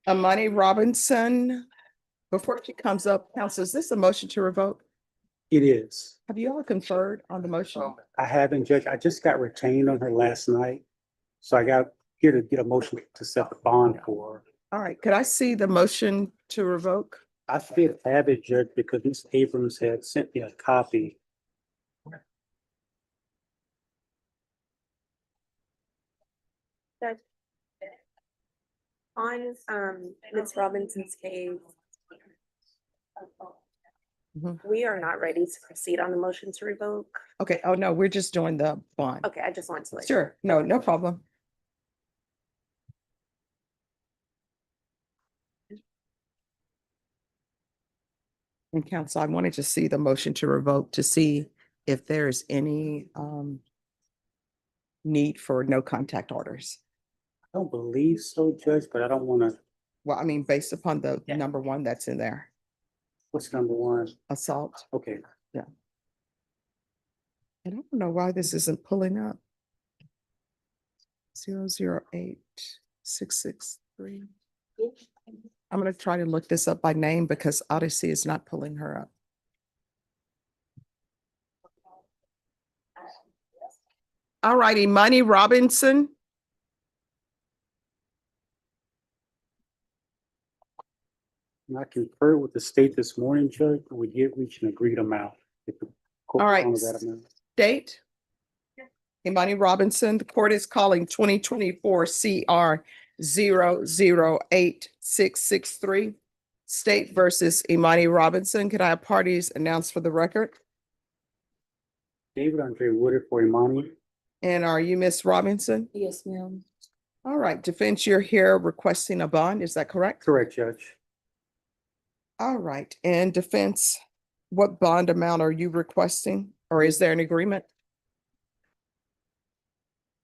Imani Robinson. Before she comes up, counsel, is this a motion to revoke? It is. Have you all conferred on the motion? I haven't, Judge. I just got retained on her last night. So I got here to get a motion to set the bond for her. All right, could I see the motion to revoke? I did have it, Judge, because Ms. Abrams had sent me a copy. Judge, on Ms. Robinson's case, Mhm. we are not ready to proceed on the motion to revoke. Okay, oh no, we're just doing the bond. Okay, I just wanted to let you. Sure, no problem. And counsel, I wanted to see the motion to revoke to see if there's any need for no contact orders. I don't believe so, Judge, but I don't want to. Well, I mean, based upon the number one that's in there, What's number one? assault. Okay. I don't know why this isn't pulling up. 008-663. I'm gonna try to look this up by name because Odyssey is not pulling her up. All righty, Imani Robinson. And I conferred with the state this morning, Judge, and we did reach an agreed amount. If the court All right. honors that amount. Date. Imani Robinson, the court is calling 2024 CR 008-663. State versus Imani Robinson. Could I have parties announced for the record? David Andre Woodard for Imani. And are you Miss Robinson? Yes, ma'am. All right, defense, you're here requesting a bond, is that correct? Correct, Judge. All right, and defense, what bond amount are you requesting, or is there an agreement?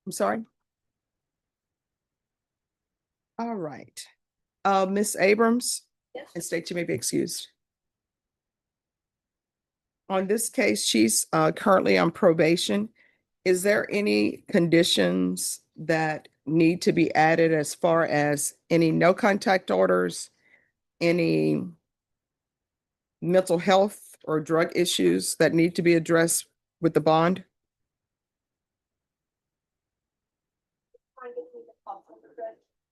I'm sorry? All right, Miss Abrams, Yes. and state you may be excused. On this case, she's currently on probation. Is there any conditions that need to be added as far as any no contact orders, any mental health or drug issues that need to be addressed with the bond?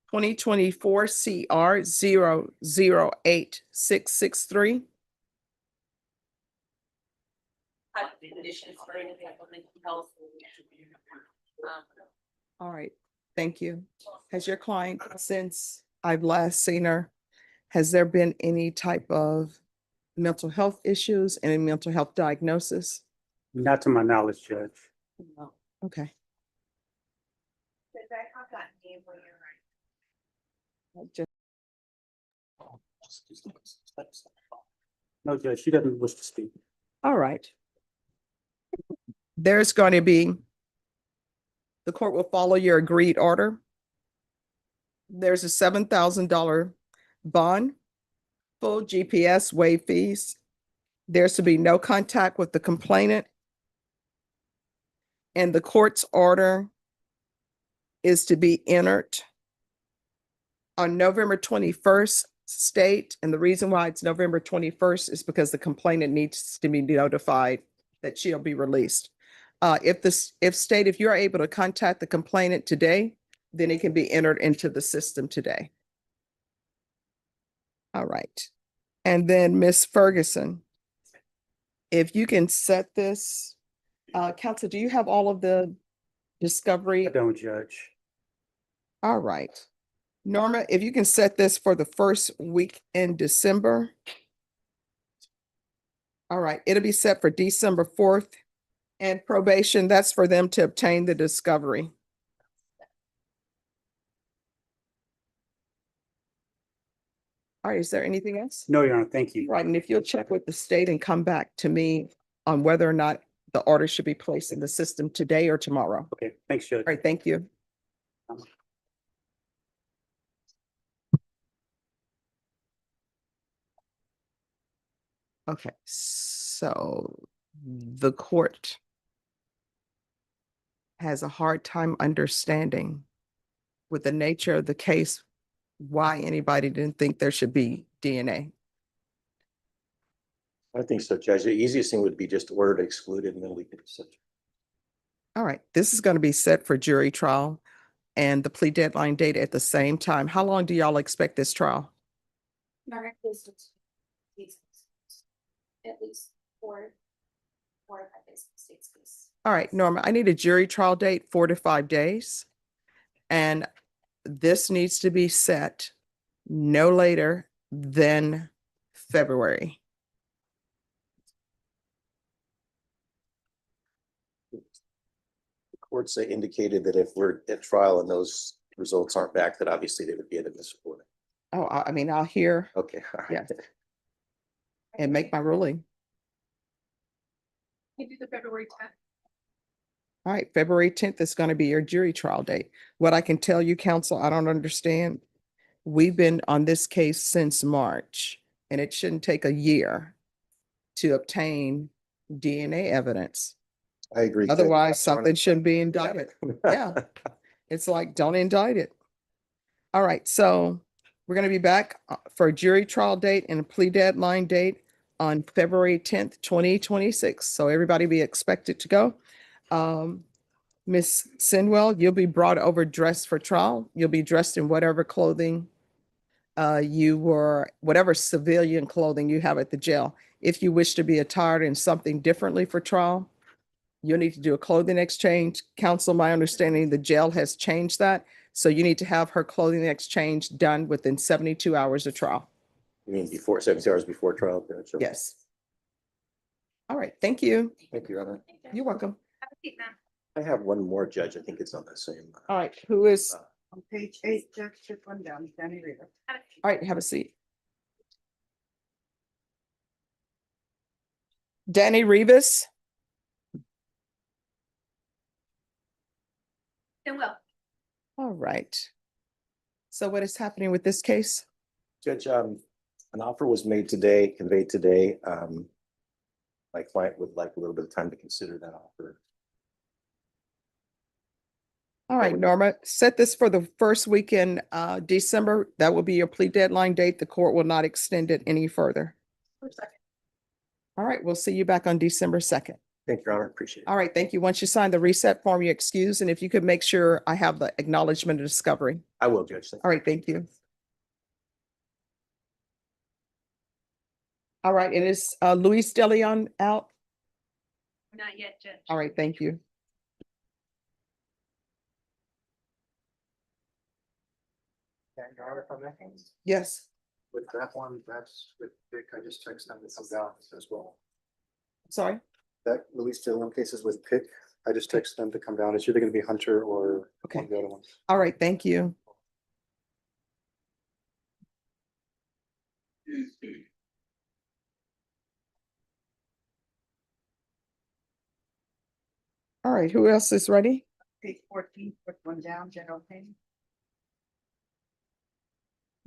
Twenty 2024 CR 008-663. Conditions for anything on mental health. All right, thank you. Has your client, since I've last seen her, has there been any type of mental health issues, any mental health diagnosis? Not to my knowledge, Judge. No. Okay. Just- No, Judge, she doesn't wish to speak. All right. There's going to be, the court will follow your agreed order. There's a $7,000 bond, full GPS waive fees. There's to be no contact with the complainant. And the court's order is to be entered on November 21st state. And the reason why it's November 21st is because the complainant needs to be notified that she'll be released. If you're able to contact the complainant today, then it can be entered into the system today. All right. And then Miss Ferguson, if you can set this, counsel, do you have all of the discovery? I don't, Judge. All right. Norma, if you can set this for the first week in December. All right, it'll be set for December 4th. And probation, that's for them to obtain the discovery. All right, is there anything else? No, Your Honor, thank you. Right, and if you'll check with the state and come back to me on whether or not the order should be placed in the system today or tomorrow. Okay, thanks, Judge. All right, thank you. Okay, so the court has a hard time understanding with the nature of the case why anybody didn't think there should be DNA. I think so, Judge. The easiest thing would be just order to exclude it and then we could. All right, this is going to be set for jury trial and the plea deadline date at the same time. How long do y'all expect this trial? At least four or 5 days, 6 days. All right, Norma, I need a jury trial date, 4 to 5 days. And this needs to be set no later than February. The courts indicated that if we're at trial and those results aren't back, that obviously they would be inadmissible. Oh, I mean, I'll hear Okay. All right. Yeah. and make my ruling. You do the February 10th. All right, February 10th is going to be your jury trial date. What I can tell you, counsel, I don't understand. We've been on this case since March, and it shouldn't take a year to obtain DNA evidence. I agree. Judge. Otherwise, something shouldn't be indicted. Yeah. It's like, don't indict it. All right, so we're going to be back for a jury trial date and a plea deadline date on February 10th, 2026. So everybody be expected to go. Ms. Sinwell, you'll be brought over dressed for trial. You'll be dressed in whatever clothing whatever civilian clothing you have at the jail. If you wish to be attired in something differently for trial, you'll need to do a clothing exchange. Counsel, my understanding, the jail has changed that. So you need to have her clothing exchange done within 72 hours of trial. You mean before, 70 hours before trial? Judge? Okay. Yes. All right, thank you. Thank you, Your Honor. You're welcome. Have a seat, ma'am. I have one more, Judge. I think it's on the same. All right, who is, On page 8, Judge, took one down, Danny Reader. Have a seat. all right, have a seat. Danny Rivas. Then will. All right. So what is happening with this case? Judge, an offer was made today, conveyed today. My client would like a little bit of time to consider that offer. All right, Norma, set this for the first week in December. That will be your plea deadline date. The court will not extend it any further. All right, we'll see you back on December 2nd. Thank you, Your Honor. Appreciate it. All right, thank you. Once you sign the reset form, you excuse, and if you could make sure I have the acknowledgement of discovery. I will, Judge. Thank you. All right, thank you. All right, and is Luis DeLeon out? Not yet, Judge. All right, thank you. And Your Honor, if I may, Yes, with that one, that's with Vic, I just texted them to come down as well. sorry. That Luis Dillon case is with Pick. I just texted them to come down. It's either gonna be Hunter or Okay. one of the other ones. All right, thank you. All right, who else is ready? Page 14, took one down, General Payne.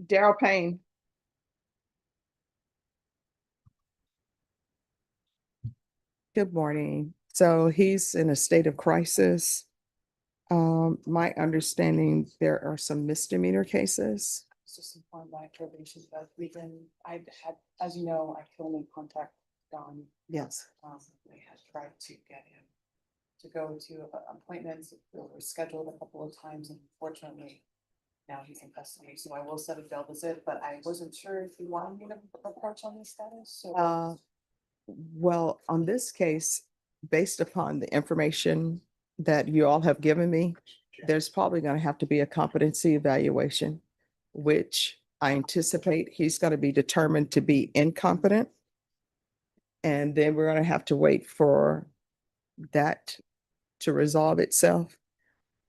Daryl Payne. Good morning. So he's in a state of crisis. My understanding, there are some misdemeanor cases. It's just informed by probation, but I've had, as you know, I can only contact Don. Yes. They had tried to get him to go to appointments, they were scheduled a couple of times, and unfortunately, now he's in custody, so I will set a bail visit, but I wasn't sure if you wanted me to approach on this status, so. Well, on this case, based upon the information that you all have given me, there's probably going to have to be a competency evaluation, which I anticipate he's going to be determined to be incompetent. And then we're going to have to wait for that to resolve itself.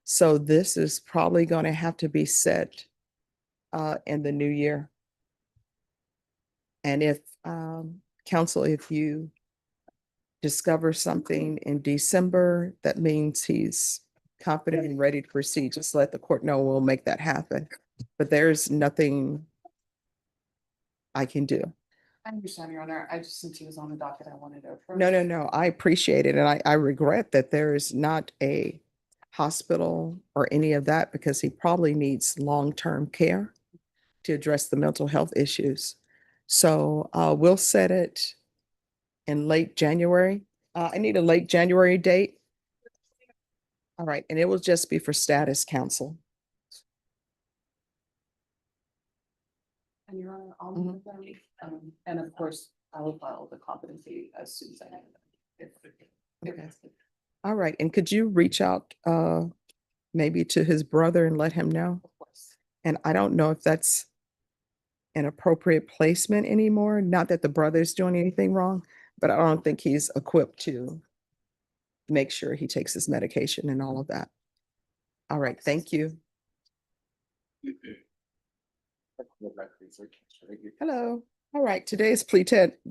So this is probably going to have to be set in the new year. And if counsel, if you discover something in December, that means he's competent and ready to proceed. Just let the court know, we'll make that happen. But there's nothing I can do. I understand, Your Honor, I just, since he was on the docket, I wanted to approach. No, I appreciate it. And I regret that there is not a hospital or any of that because he probably needs long-term care. to address the mental health issues. So we'll set it in late January. I need a late January date. All right, and it will just be for status council. And Your Honor, I'll Mhm. move them. And of course, I will file the competency as soon as I have them. If Okay. it's- All right, and could you reach out maybe to his brother and let him know? Of course. And I don't know if that's an appropriate placement anymore. Not that the brother's doing anything wrong, but I don't think he's equipped to make sure he takes his medication and all of that. All right, thank you. Hello. All right, today's plea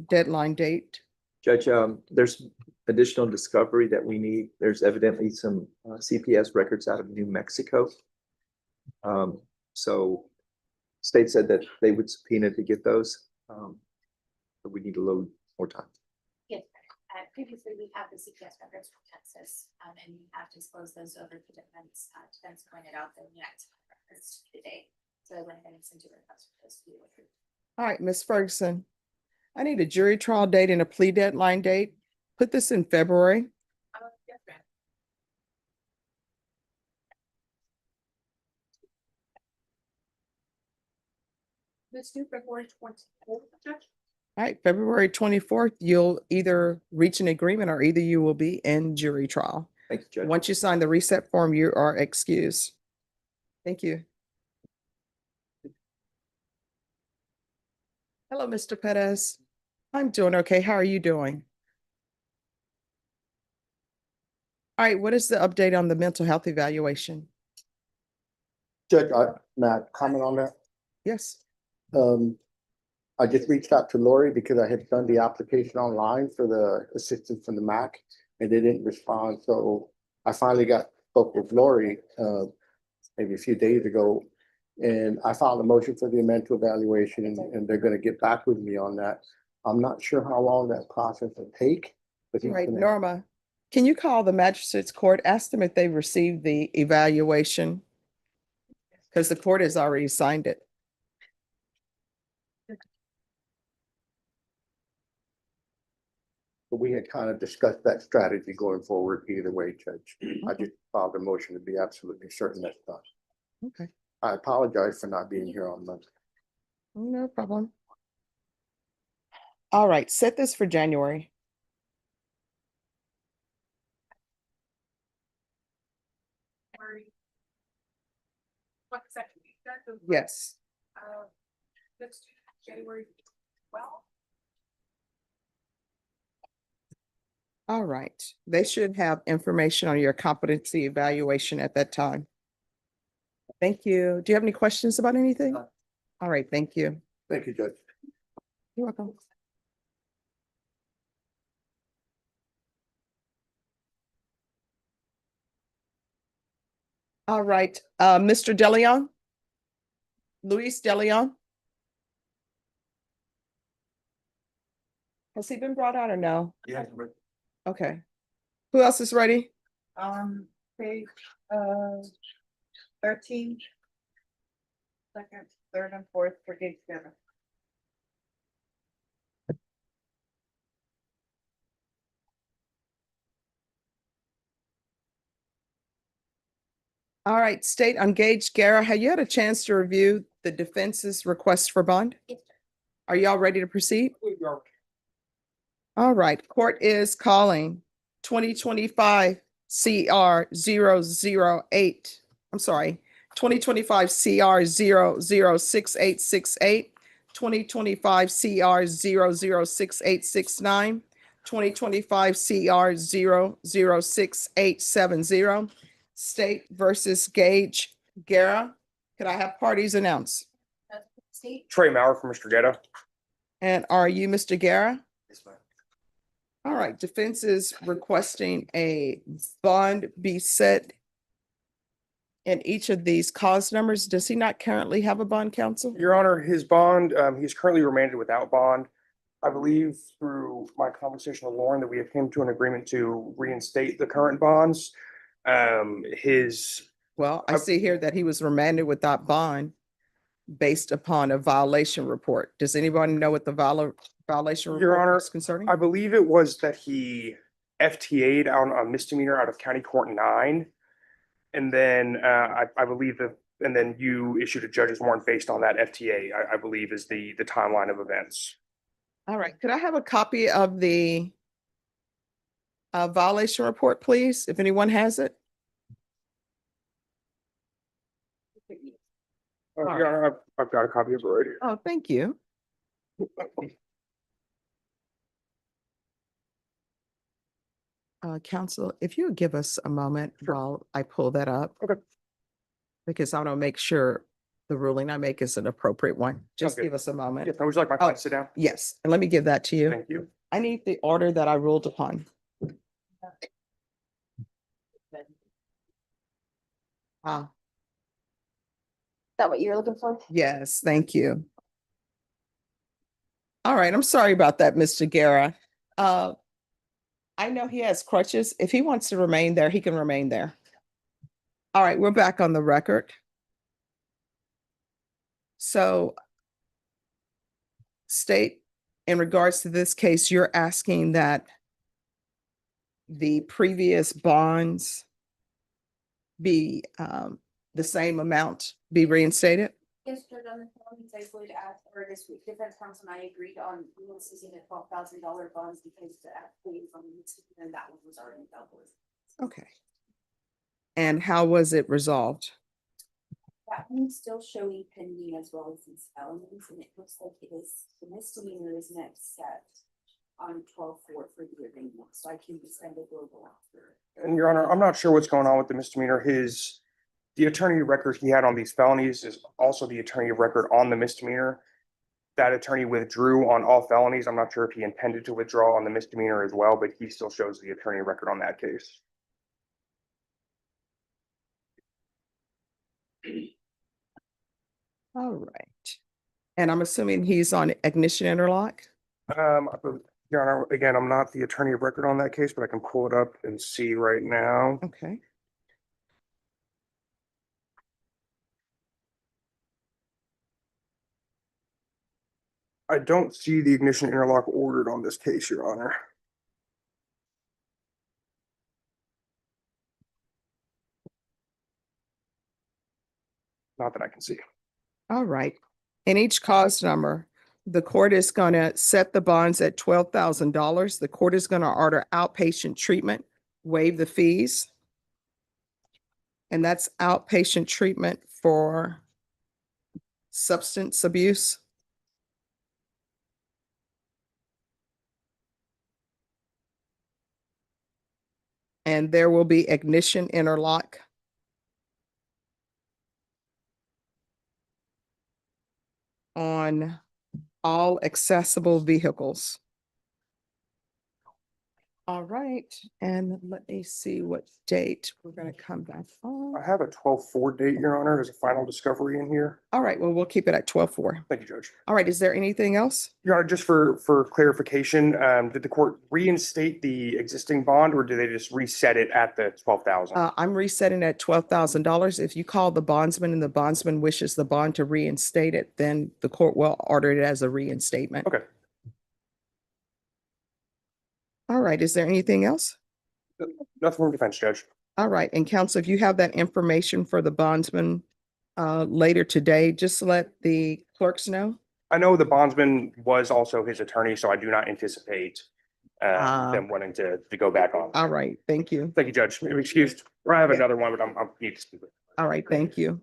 deadline date. Judge, there's additional discovery that we need. There's evidently some CPS records out of New Mexico. So state said that they would subpoena to get those. But we need a little more time. Yes, previously we have the CPS records from Texas, and we have disclosed those over to defense. Defense pointed out that we had some records today, so I went ahead and sent a request for those to be reviewed. All right, Ms. Ferguson. I need a jury trial date and a plea deadline date. Put this in February. Yes, ma'am. Let's do February 24th, Judge. All right, February 24th, you'll either reach an agreement or either you will be in jury trial. Thank you, Judge. Once you sign the reset form, you are excused. Thank you. Hello, Mr. Perez. I'm doing okay. How are you doing? All right, what is the update on the mental health evaluation? Judge, may I comment on that? Yes. I just reached out to Lori because I had done the application online for the assistance from the MAC and they didn't respond. So I finally spoke with Lori, maybe a few days ago. And I filed a motion for the mental evaluation and they're gonna get back with me on that. I'm not sure how long that process will take. But All he's right, gonna- Norma, can you call the magistrate's court, ask them if they received the evaluation? Because the court has already signed it. But we had kind of discussed that strategy going forward either way, Judge. I just filed a motion to be absolutely certain that's done. Okay, I apologize for not being here on Monday. no problem. All right, set this for January. What section? Yes. Let's do January 12th. All right, they should have information on your competency evaluation at that time. Thank you. Do you have any questions about anything? No. All right, thank you. Thank you, Judge. You're welcome. All right, Mr. DeLeon? Luis DeLeon? Has he been brought out or no? Yeah. Okay. Who else is ready? Page, 13. Second, third and fourth for gate together. All right, State engaged. Gara, have you had a chance to review the defense's request for bond? Yes, sir. Are y'all ready to proceed? All right, court is calling 2025 CR 008. I'm sorry, 2025 CR 006868, 2025 CR 006869, 2025 CR 006870. State versus Gage Gara. Could I have parties announced? State, Trey Maurer from Mr. Ghetto. And are you Mr. Gara? Yes, ma'am. All right, defense is requesting a bond be set in each of these cause numbers. Does he not currently have a bond counsel? Your Honor, his bond, he's currently remanded without bond. I believe through my conversation with Lauren that we have come to an agreement to reinstate the current bonds. Well, I see here that he was remanded without bond, based upon a violation report. Does anybody know what the violation Your report Honor, is concerning? I believe it was that he FTA'd on a misdemeanor out of County Court 9. And then I believe that, and then you issued a judge's warrant based on that FTA, I believe is the timeline of events. All right, could I have a copy of the violation report, please, if anyone has it? Your Honor, I've got a copy of it right here. Oh, thank you. Counsel, if you would give us a moment Sure. while I pull that up. Okay. Because I want to make sure the ruling I make is an appropriate one. Just good. give us a moment. Yes, I would you like my client to sit down. Yes, and let me give that to you. Thank you. I need the order that I ruled upon. Ah, That what you're looking for? yes, thank you. All right, I'm sorry about that, Mr. Guerra. I know he has crutches. If he wants to remain there, he can remain there. All right, we're back on the record. So state, in regards to this case, you're asking that the previous bonds be the same amount be reinstated? Yes, Judge, on the felonies, I would ask, or this week, defense counsel and I agreed on releasing the $12,000 bonds because the plea from the and that one was already dealt with. Okay. And how was it resolved? That one's still showing pending as well as these felonies, and it looks like it is, the misdemeanor is next set on 12/4 for the arraignment, so I can send a global after. And Your Honor, I'm not sure what's going on with the misdemeanor. The attorney record he had on these felonies is also the attorney record on the misdemeanor. That attorney withdrew on all felonies. I'm not sure if he intended to withdraw on the misdemeanor as well, but he still shows the attorney record on that case. All right. And I'm assuming he's on ignition interlock? Your Honor, again, I'm not the attorney of record on that case, but I can pull it up and see right now. Okay. I don't see the ignition interlock ordered on this case, Your Honor. Not that I can see. All right. In each cause number, the court is going to set the bonds at $12,000. The court is going to order outpatient treatment, waive the fees. And that's outpatient treatment for substance abuse. And there will be ignition interlock. On all accessible vehicles. All right, and let me see what date we're gonna come back on. I have a 12/4 date, Your Honor. There's a final discovery in here. All right, well, we'll keep it at 12/4. Thank you, Judge. All right, is there anything else? Your Honor, just for clarification, did the court reinstate the existing bond or did they just reset it at the 12,000? I'm resetting at $12,000. If you call the bondsman and the bondsman wishes the bond to reinstate it, then the court will order it as a reinstatement. Okay. All right, is there anything else? Nothing from defense, Judge. All right, and counsel, if you have that information for the bondsman later today, just let the clerks know. I know the bondsman was also his attorney, so I do not anticipate them wanting to go back on. All right, thank you. Thank you, Judge. I'm excused. Or I have another one, but I'm need to speak with. All right, thank you.